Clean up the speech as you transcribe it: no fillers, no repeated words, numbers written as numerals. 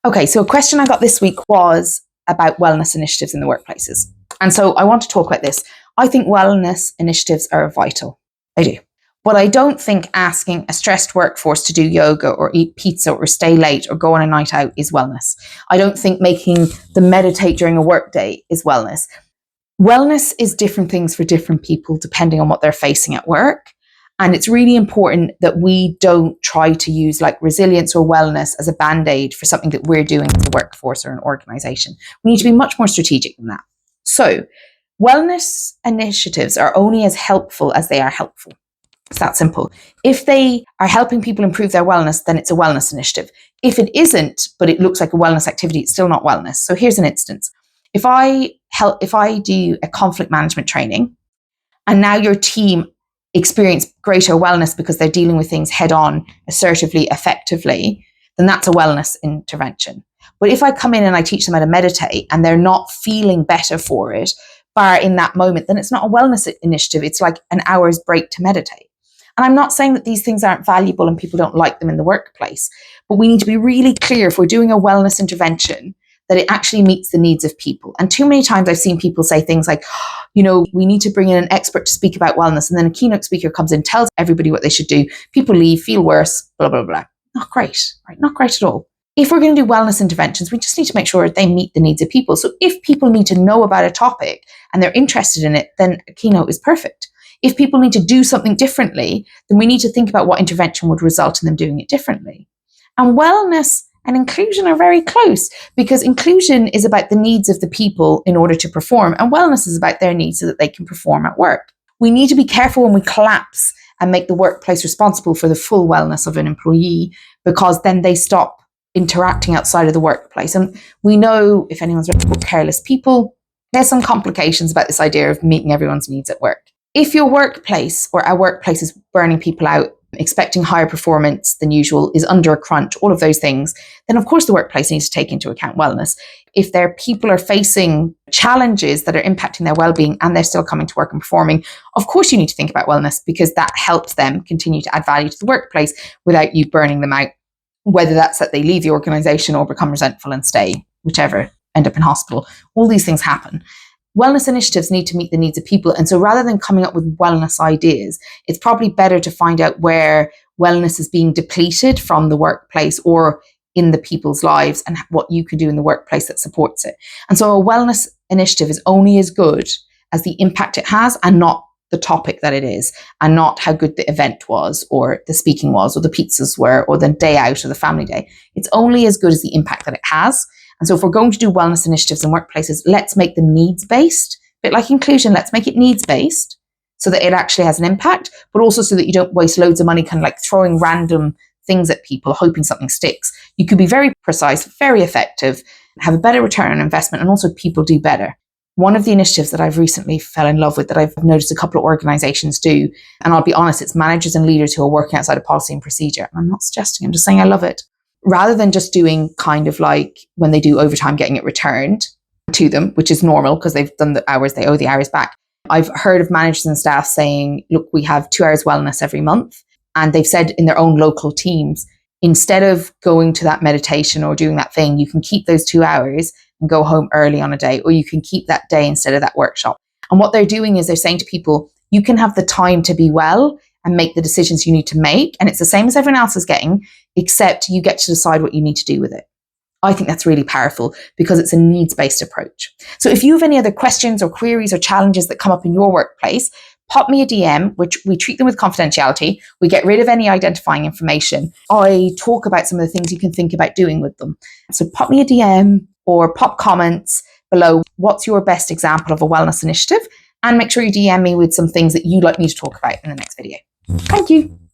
Okay, so a question I got this week was about wellness initiatives in the workplaces. And so I want to talk about this. I think wellness initiatives are vital. I do. But I don't think asking a stressed workforce to do yoga or eat pizza or stay late or go on a night out is wellness. I don't think making them meditate during a work day is wellness. Wellness is different things for different people depending on what they're facing at work. And it's really important that we don't try to use like resilience or wellness as a band-aid for something that we're doing as a workforce or an organization. We need to be much more strategic than that. So wellness initiatives are only as helpful as they are helpful. It's that simple. If they are helping people improve their wellness, then it's a wellness initiative. If it isn't, but it looks like a wellness activity, it's still not wellness. So here's an instance. If I do a conflict management training and now your team experience greater wellness because they're dealing with things head on, assertively, effectively, then that's a wellness intervention. But if I come in and I teach them how to meditate and they're not feeling better for it, bar in that moment, then it's not a wellness initiative. It's like an hour's break to meditate. And I'm not saying that these things aren't valuable and people don't like them in the workplace, but we need to be really clear if we're doing a wellness intervention that it actually meets the needs of people. And too many times I've seen people say things like, we need to bring in an expert to speak about wellness. And then a keynote speaker comes in, tells everybody what they should do. People leave, feel worse, blah, blah, blah. Not great, right? Not great at all. If we're going to do wellness interventions, we just need to make sure they meet the needs of people. So if people need to know about a topic and they're interested in it, then a keynote is perfect. If people need to do something differently, then we need to think about what intervention would result in them doing it differently. And wellness and inclusion are very close because inclusion is about the needs of the people in order to perform, and wellness is about their needs so that they can perform at work. We need to be careful when we collapse and make the workplace responsible for the full wellness of an employee, because then they stop interacting outside of the workplace. And we know, if anyone's read the book Careless People, there's some complications about this idea of meeting everyone's needs at work. If your workplace or our workplace is burning people out, expecting higher performance than usual, is under a crunch, all of those things, then of course the workplace needs to take into account wellness. If their people are facing challenges that are impacting their well-being and they're still coming to work and performing, of course you need to think about wellness, because that helps them continue to add value to the workplace without you burning them out, whether that's that they leave the organization or become resentful and stay, whichever, end up in hospital. All these things happen. Wellness initiatives need to meet the needs of people. And so rather than coming up with wellness ideas, it's probably better to find out where wellness is being depleted from the workplace or in the people's lives and what you can do in the workplace that supports it. And so a wellness initiative is only as good as the impact it has and not the topic that it is, and not how good the event was or the speaking was or the pizzas were or the day out or the family day. It's only as good as the impact that it has. And so if we're going to do wellness initiatives in workplaces, let's make them needs-based. A bit like inclusion, let's make it needs-based so that it actually has an impact, but also so that you don't waste loads of money kind of like throwing random things at people, hoping something sticks. You could be very precise, very effective, have a better return on investment, and also people do better. One of the initiatives that I've recently fell in love with that I've noticed a couple of organizations do, and I'll be honest, it's managers and leaders who are working outside of policy and procedure. I'm not suggesting, I'm just saying I love it. Rather than just doing kind of like when they do overtime, getting it returned to them, which is normal because they've done the hours, they owe the hours back. I've heard of managers and staff saying, look, we have 2 hours wellness every month. And they've said in their own local teams, instead of going to that meditation or doing that thing, you can keep those 2 hours and go home early on a day, or you can keep that day instead of that workshop. And what they're doing is they're saying to people, you can have the time to be well and make the decisions you need to make. And it's the same as everyone else is getting, except you get to decide what you need to do with it. I think that's really powerful because it's a needs-based approach. So if you have any other questions or queries or challenges that come up in your workplace, pop me a DM, which we treat them with confidentiality. We get rid of any identifying information. I talk about some of the things you can think about doing with them. So pop me a DM or pop comments below. What's your best example of a wellness initiative? And make sure you DM me with some things that you'd like me to talk about in the next video. Thank you.